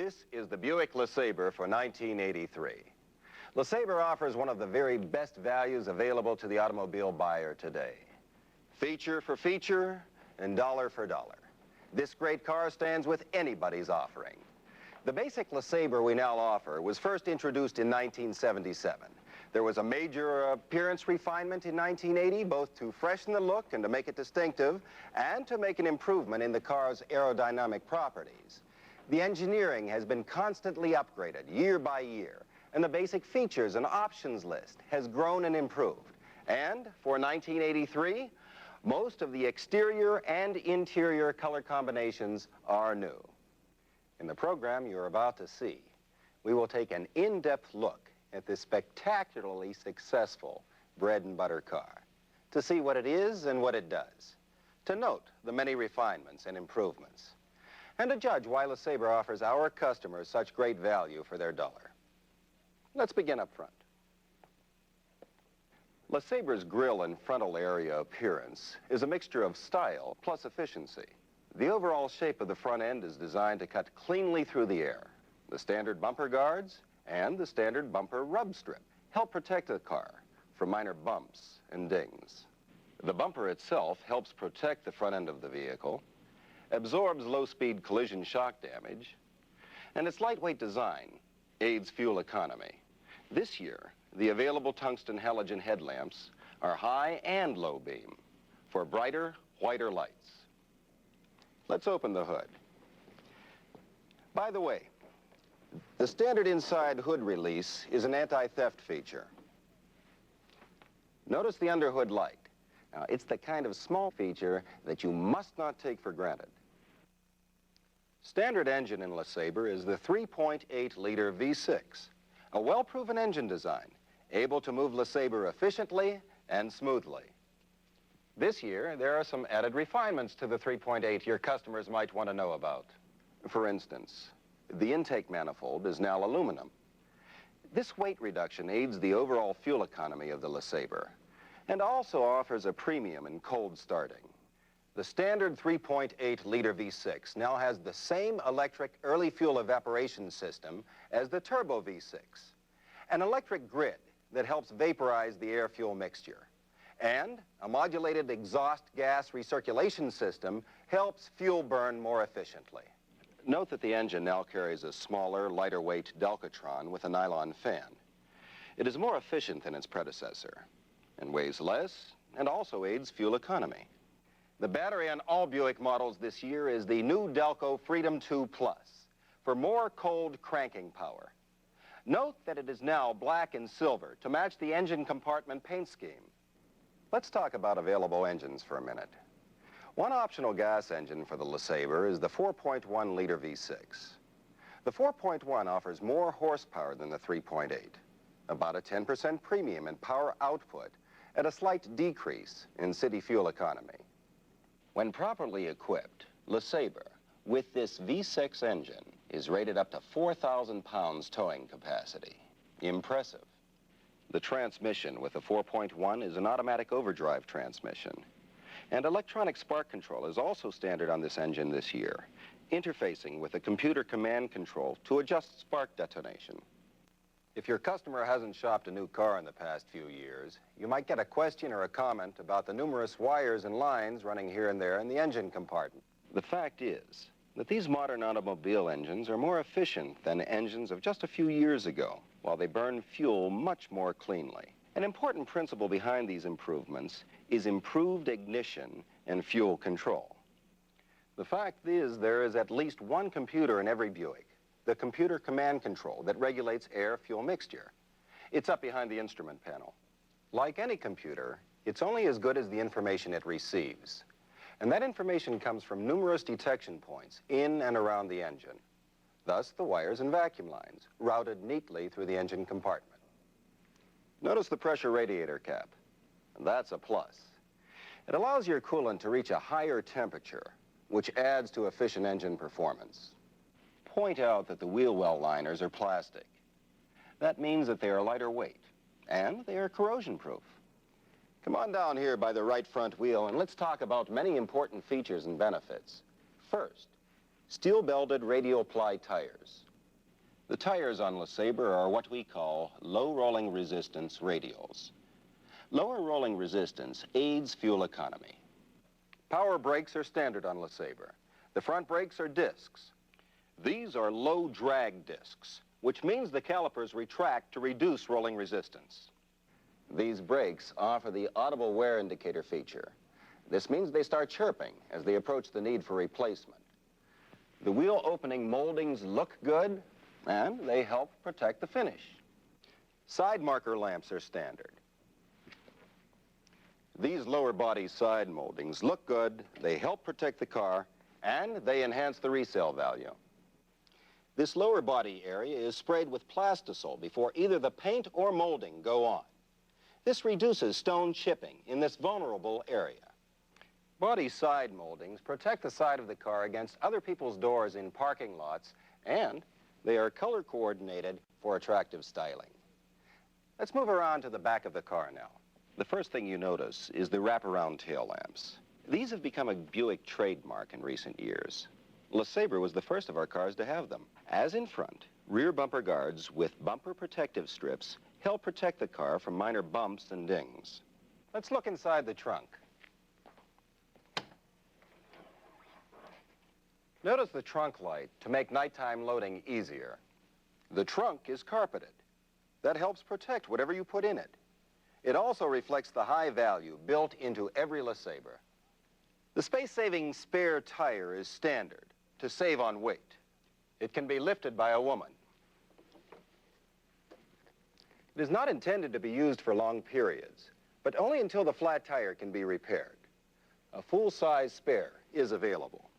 This is the Buick LeSabre for 1983. LeSabre offers one of the very best values available to the automobile buyer today. Feature for feature and dollar for dollar. This great car stands with anybody's offering. The basic LeSabre we now offer was first introduced in 1977. There was a major appearance refinement in 1980, both to freshen the look and to make it distinctive, and to make an improvement in the car's aerodynamic properties. The engineering has been constantly upgraded year by year, and the basic features and options list has grown and improved. And for 1983, most of the exterior and interior color combinations are new. In the program you're about to see, we will take an in-depth look at this spectacularly successful bread and butter car, to see what it is and what it does, to note the many refinements and improvements, and to judge why LeSabre offers our customers such great value for their dollar. Let's begin up front. LeSabre's grille and frontal area appearance is a mixture of style plus efficiency. The overall shape of the front end is designed to cut cleanly through the air. The standard bumper guards and the standard bumper rub strip help protect the car from minor bumps and dings. The bumper itself helps protect the front end of the vehicle, absorbs low-speed collision shock damage, and its lightweight design aids fuel economy. This year, the available tungsten halogen headlamps are high and low beam for brighter, whiter lights. Let's open the hood. By the way, the standard inside hood release is an anti-theft feature. Notice the underhood light. Now, it's the kind of small feature that you must not take for granted. Standard engine in LeSabre is the 3.8-liter V6, a well-proven engine design, able to move LeSabre efficiently and smoothly. This year, there are some added refinements to the 3.8 your customers might want to know about. For instance, the intake manifold is now aluminum. This weight reduction aids the overall fuel economy of the LeSabre and also offers a premium in cold starting. The standard 3.8-liter V6 now has the same electric early fuel evaporation system as the turbo V6, an electric grid that helps vaporize the air-fuel mixture, and a modulated exhaust gas recirculation system helps fuel burn more efficiently. Note that the engine now carries a smaller, lighter weight Delcatron with a nylon fan. It is more efficient than its predecessor and weighs less and also aids fuel economy. The battery on all Buick models this year is the new Delco Freedom 2 Plus for more cold cranking power. Note that it is now black and silver to match the engine compartment paint scheme. Let's talk about available engines for a minute. One optional gas engine for the LeSabre is the 4.1-liter V6. The 4.1 offers more horsepower than the 3.8, about a 10% premium in power output at a slight decrease in city fuel economy. When properly equipped, LeSabre, with this V6 engine, is rated up to 4,000 pounds towing capacity. Impressive. The transmission with the 4.1 is an automatic overdrive transmission. And electronic spark control is also standard on this engine this year, interfacing with a computer command control to adjust spark detonation. If your customer hasn't shopped a new car in the past few years, you might get a question or a comment about the numerous wires and lines running here and there in the engine compartment. The fact is that these modern automobile engines are more efficient than engines of just a few years ago, while they burn fuel much more cleanly. An important principle behind these improvements is improved ignition and fuel control. The fact is there is at least one computer in every Buick, the computer command control that regulates air-fuel mixture. It's up behind the instrument panel. Like any computer, it's only as good as the information it receives. And that information comes from numerous detection points in and around the engine. Thus, the wires and vacuum lines, routed neatly through the engine compartment. Notice the pressure radiator cap. That's a plus. It allows your coolant to reach a higher temperature, which adds to efficient engine performance. Point out that the wheel well liners are plastic. That means that they are lighter weight, and they are corrosion-proof. Come on down here by the right front wheel, and let's talk about many important features and benefits. First, steel-belted radial ply tires. The tires on LeSabre are what we call low rolling resistance radials. Lower rolling resistance aids fuel economy. Power brakes are standard on LeSabre. The front brakes are discs. These are low drag discs, which means the calipers retract to reduce rolling resistance. These brakes offer the audible wear indicator feature. This means they start chirping as they approach the need for replacement. The wheel opening moldings look good, and they help protect the finish. Side marker lamps are standard. These lower body side moldings look good, they help protect the car, and they enhance the resale value. This lower body area is sprayed with plastisol before either the paint or molding go on. This reduces stone chipping in this vulnerable area. Body side moldings protect the side of the car against other people's doors in parking lots, and they are color coordinated for attractive styling. Let's move around to the back of the car now. The first thing you notice is the wraparound tail lamps. These have become a Buick trademark in recent years. LeSabre was the first of our cars to have them. As in front, rear bumper guards with bumper protective strips help protect the car from minor bumps and dings. Let's look inside the trunk. Notice the trunk light to make nighttime loading easier. The trunk is carpeted. That helps protect whatever you put in it. It also reflects the high value built into every LeSabre. The space-saving spare tire is standard to save on weight. It can be lifted by a woman. It is not intended to be used for long periods, but only until the flat tire can be repaired. A full-size spare is available.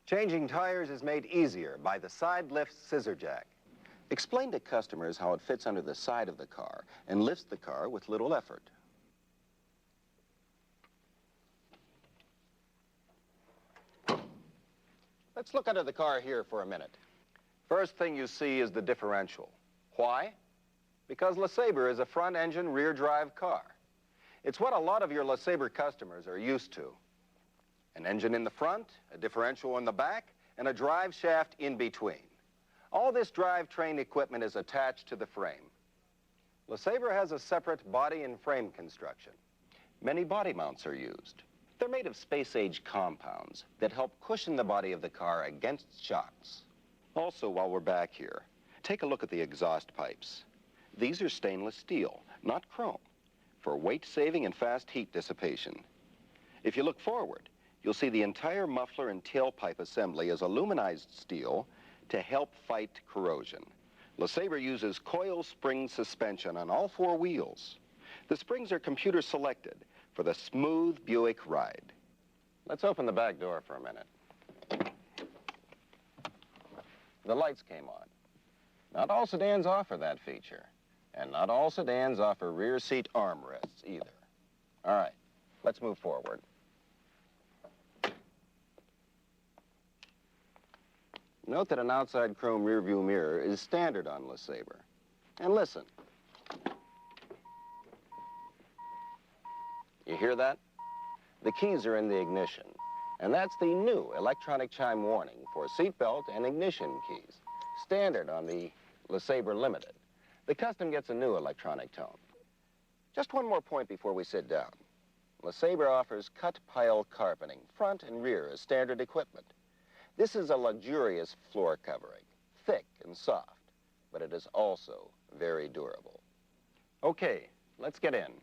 Changing tires is made easier by the side lift scissor jack. Explain to customers how it fits under the side of the car and lifts the car with little effort. Let's look under the car here for a minute. First thing you see is the differential. Why? Because LeSabre is a front-engine, rear-drive car. It's what a lot of your LeSabre customers are used to. An engine in the front, a differential in the back, and a drive shaft in between. All this drivetrain equipment is attached to the frame. LeSabre has a separate body and frame construction. Many body mounts are used. They're made of space-age compounds that help cushion the body of the car against shocks. Also, while we're back here, take a look at the exhaust pipes. These are stainless steel, not chrome, for weight saving and fast heat dissipation. If you look forward, you'll see the entire muffler and tailpipe assembly is aluminized steel to help fight corrosion. LeSabre uses coil spring suspension on all four wheels. The springs are computer selected for the smooth Buick ride. Let's open the back door for a minute. The lights came on. Not all sedans offer that feature, and not all sedans offer rear seat armrests either. All right, let's move forward. Note that an outside chrome rearview mirror is standard on LeSabre. And listen. You hear that? The keys are in the ignition, and that's the new electronic chime warning for seatbelt and ignition keys, standard on the LeSabre Limited. The Custom gets a new electronic tone. Just one more point before we sit down. LeSabre offers cut pile carpeting, front and rear as standard equipment. This is a luxurious floor covering, thick and soft, but it is also very durable. Okay, let's get in.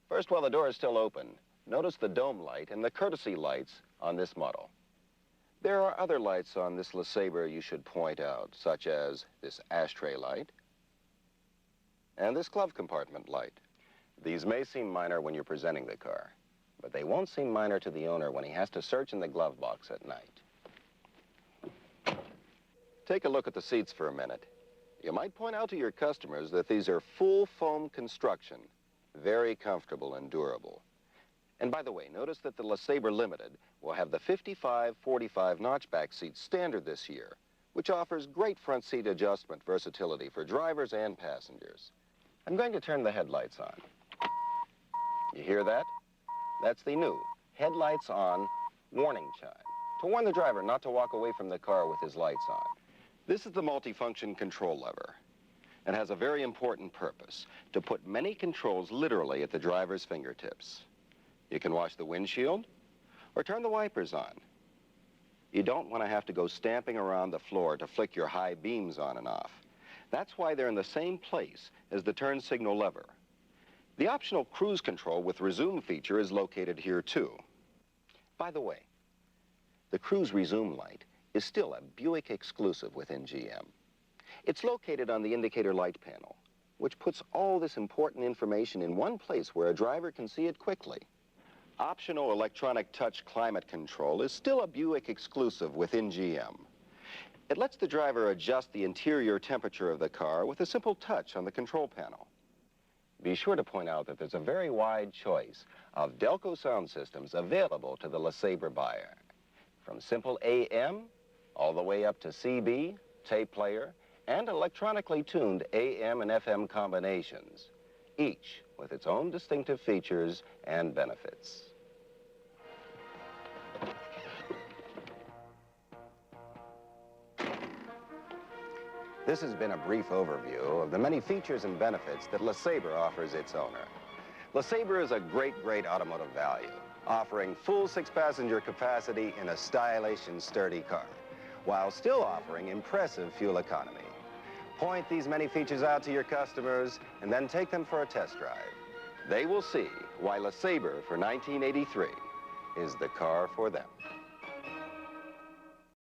First, while the door is still open, notice the dome light and the courtesy lights on this model. There are other lights on this LeSabre you should point out, such as this ashtray light and this glove compartment light. These may seem minor when you're presenting the car, but they won't seem minor to the owner when he has to search in the glove box at night. Take a look at the seats for a minute. You might point out to your customers that these are full foam construction, very comfortable and durable. And by the way, notice that the LeSabre Limited will have the 55-45 notchback seat standard this year, which offers great front seat adjustment versatility for drivers and passengers. I'm going to turn the headlights on. You hear that? That's the new headlights on, warning chime, to warn the driver not to walk away from the car with his lights on. This is the multifunction control lever. It has a very important purpose, to put many controls literally at the driver's fingertips. You can wash the windshield or turn the wipers on. You don't want to have to go stamping around the floor to flick your high beams on and off. That's why they're in the same place as the turn signal lever. The optional cruise control with resume feature is located here too. By the way, the cruise resume light is still a Buick exclusive within GM. It's located on the indicator light panel, which puts all this important information in one place where a driver can see it quickly. Optional electronic touch climate control is still a Buick exclusive within GM. It lets the driver adjust the interior temperature of the car with a simple touch on the control panel. Be sure to point out that there's a very wide choice of Delco sound systems available to the LeSabre buyer. From simple AM all the way up to CB, tape player, and electronically tuned AM and FM combinations, each with its own distinctive features and benefits. This has been a brief overview of the many features and benefits that LeSabre offers its owner. LeSabre is a great automotive value, offering full 6-passenger capacity in a stylish and sturdy car, while still offering impressive fuel economy. Point these many features out to your customers and then take them for a test drive. They will see why LeSabre for 1983 is the car for them.